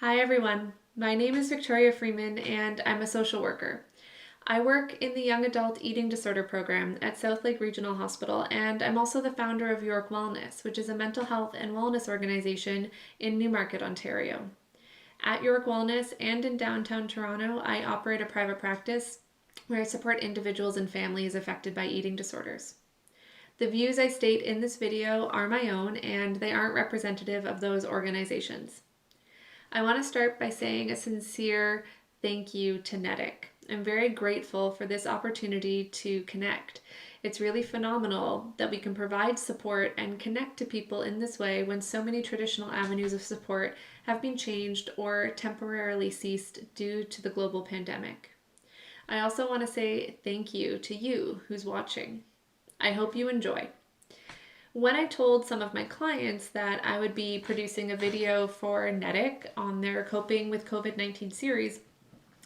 Hi everyone, my name is Victoria Freeman and I'm a social worker. I work in the Young Adult Eating Disorder Program at Southlake Regional Hospital, and I'm also the founder of York Wellness, which is a mental health and wellness organization in Newmarket, Ontario. At York Wellness and in downtown Toronto, I operate a private practice where I support individuals and families affected by eating disorders. The views I state in this video are my own and they aren't representative of those organizations. I want to start by saying a sincere thank you to NEDIC. I'm very grateful for this opportunity to connect. It's really phenomenal that we can provide support and connect to people in this way when so many traditional avenues of support have been changed or temporarily ceased due to the global pandemic. I also want to say thank you to you who's watching. I hope you enjoy. When I told some of my clients that I would be producing a video for NEDIC on their Coping with COVID-19 series,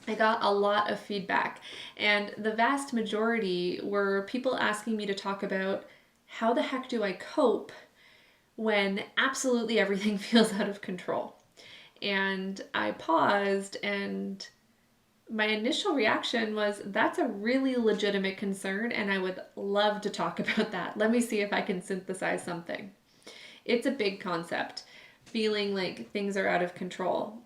I got a lot of feedback, and the vast majority were people asking me to talk about how the heck do I cope when absolutely everything feels out of control. And I paused, and my initial reaction was, that's a really legitimate concern, and I would love to talk about that. Let me see if I can synthesize something. It's a big concept, feeling like things are out of control.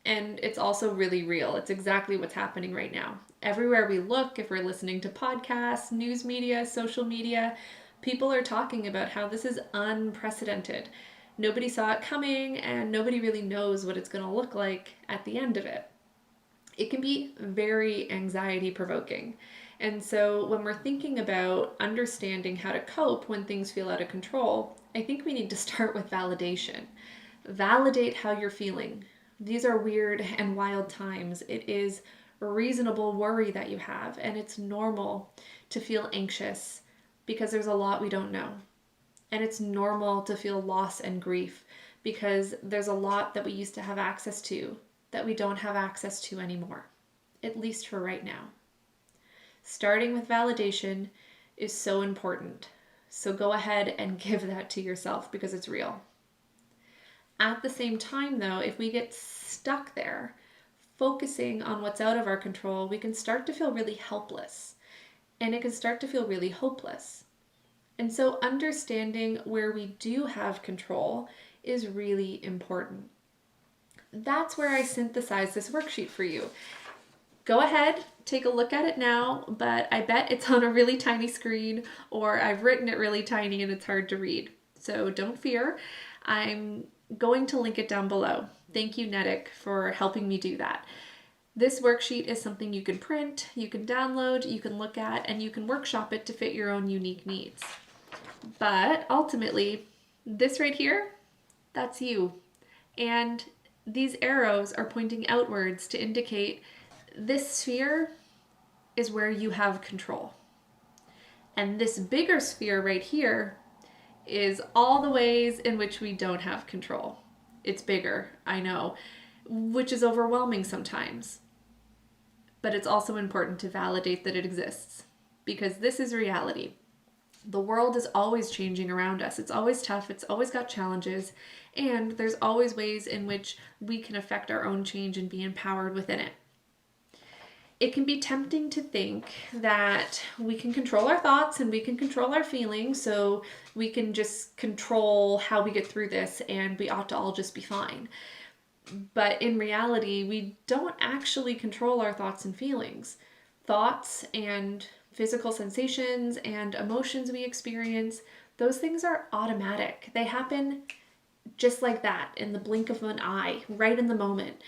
And it's also really real. It's exactly what's happening right now. Everywhere we look, if we're listening to podcasts, news media, social media, people are talking about how this is unprecedented. Nobody saw it coming, and nobody really knows what it's going to look like at the end of it. It can be very anxiety provoking. And so when we're thinking about understanding how to cope when things feel out of control, I think we need to start with validation. Validate how you're feeling. These are weird and wild times. It is a reasonable worry that you have, and it's normal to feel anxious because there's a lot we don't know. And it's normal to feel loss and grief because there's a lot that we used to have access to that we don't have access to anymore, at least for right now. Starting with validation is so important. So go ahead and give that to yourself because it's real. At the same time, though, if we get stuck there, focusing on what's out of our control, we can start to feel really helpless, and it can start to feel really hopeless. And so understanding where we do have control is really important. That's where I synthesize this worksheet for you. Go ahead, take a look at it now, but I bet it's on a really tiny screen, or I've written it really tiny and it's hard to read. So don't fear. I'm going to link it down below. Thank you, NEDIC, for helping me do that. This worksheet is something you can print, you can download, you can look at, and you can workshop it to fit your own unique needs. But ultimately, this right here, that's you. And these arrows are pointing outwards to indicate this sphere is where you have control. And this bigger sphere right here is all the ways in which we don't have control. It's bigger, I know, which is overwhelming sometimes. But it's also important to validate that it exists because this is reality. The world is always changing around us. It's always tough. It's always got challenges. And there's always ways in which we can affect our own change and be empowered within it. It can be tempting to think that we can control our thoughts and we can control our feelings, so we can just control how we get through this and we ought to all just be fine. But in reality, we don't actually control our thoughts and feelings. Thoughts and physical sensations and emotions we experience, those things are automatic. They happen just like that in the blink of an eye, right in the moment.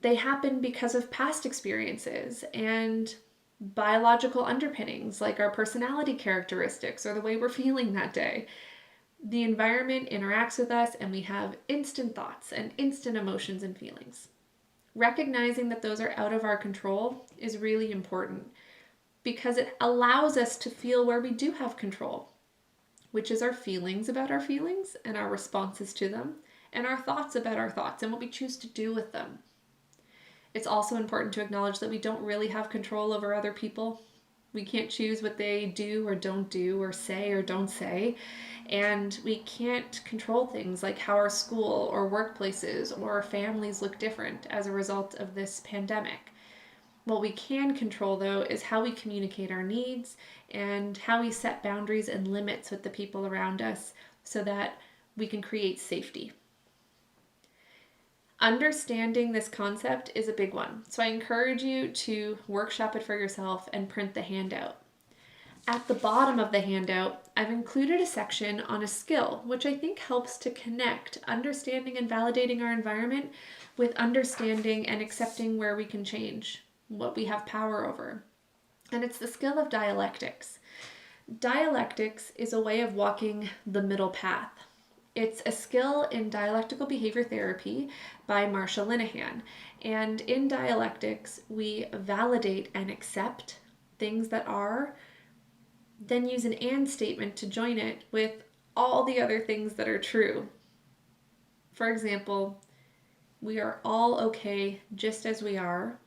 They happen because of past experiences and biological underpinnings like our personality characteristics or the way we're feeling that day. The environment interacts with us and we have instant thoughts and instant emotions and feelings. Recognizing that those are out of our control is really important because it allows us to feel where we do have control, which is our feelings about our feelings and our responses to them, and our thoughts about our thoughts and what we choose to do with them. It's also important to acknowledge that we don't really have control over other people. We can't choose what they do or don't do or say or don't say. And we can't control things like how our school or workplaces or families look different as a result of this pandemic. What we can control, though, is how we communicate our needs and how we set boundaries and limits with the people around us so that we can create safety. Understanding this concept is a big one, so I encourage you to workshop it for yourself and print the handout. At the bottom of the handout, I've included a section on a skill, which I think helps to connect understanding and validating our environment with understanding and accepting where we can change, what we have power over. And it's the skill of dialectics. Dialectics is a way of walking the middle path. It's a skill in dialectical behavior therapy by Marsha Linehan. And in dialectics, we validate and accept things that are, then use an and statement to join it with all the other things that are true. For example, we are all okay just as we are,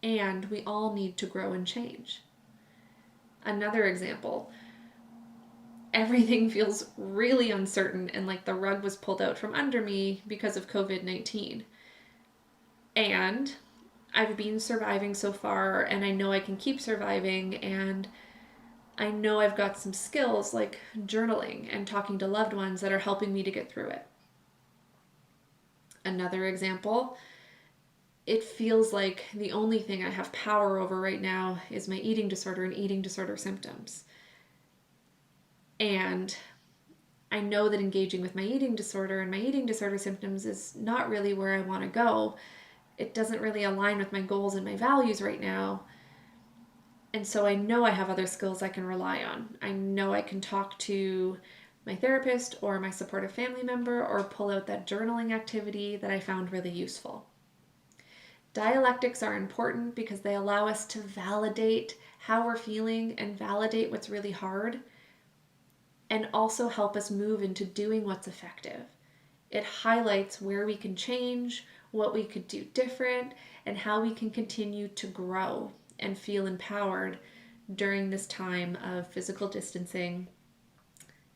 and we all need to grow and change. Another example, everything feels really uncertain and like the rug was pulled out from under me because of COVID-19. And I've been surviving so far, and I know I can keep surviving, and I know I've got some skills like journaling and talking to loved ones that are helping me to get through it. Another example, it feels like the only thing I have power over right now is my eating disorder and eating disorder symptoms. And I know that engaging with my eating disorder and my eating disorder symptoms is not really where I want to go. It doesn't really align with my goals and my values right now. And so I know I have other skills I can rely on. I know I can talk to my therapist or my supportive family member or pull out that journaling activity that I found really useful. Dialectics are important because they allow us to validate how we're feeling and validate what's really hard, and also help us move into doing what's effective. It highlights where we can change, what we could do different, and how we can continue to grow and feel empowered during this time of physical distancing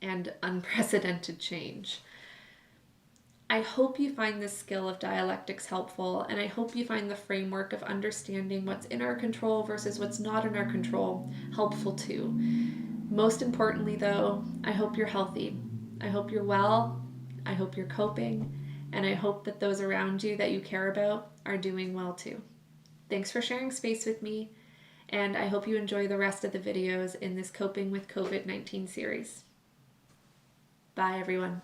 and unprecedented change. I hope you find this skill of dialectics helpful, and I hope you find the framework of understanding what's in our control versus what's not in our control helpful too. Most importantly, though, I hope you're healthy. I hope you're well. I hope you're coping. And I hope that those around you that you care about are doing well too. Thanks for sharing space with me, and I hope you enjoy the rest of the videos in this Coping with COVID-19 series. Bye, everyone.